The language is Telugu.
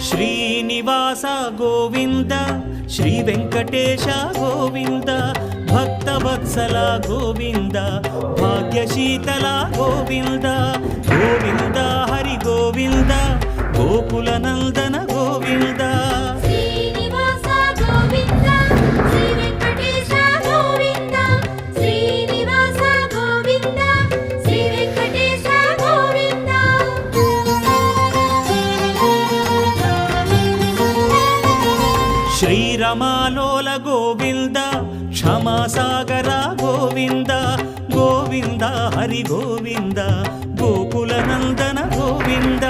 శ్రీనివాస గోవింద శ్రీ వెంకటేశ గోవింద భక్తవత్సల గోవింద భాగ్యశీతల గోవింద గోవింద హరి గోవింద గోకుల నందన గోవింద శ్రీనివాస గోవింద శ్రీ వెంకటేశ గోవింద శ్రీనివాస గోవింద శ్రీ వెంకటేశ గోవింద శ్రీరమాలోల గోవింద క్షమాసాగర గోవింద గోవింద హరి గోవింద గోకుల నందన గోవింద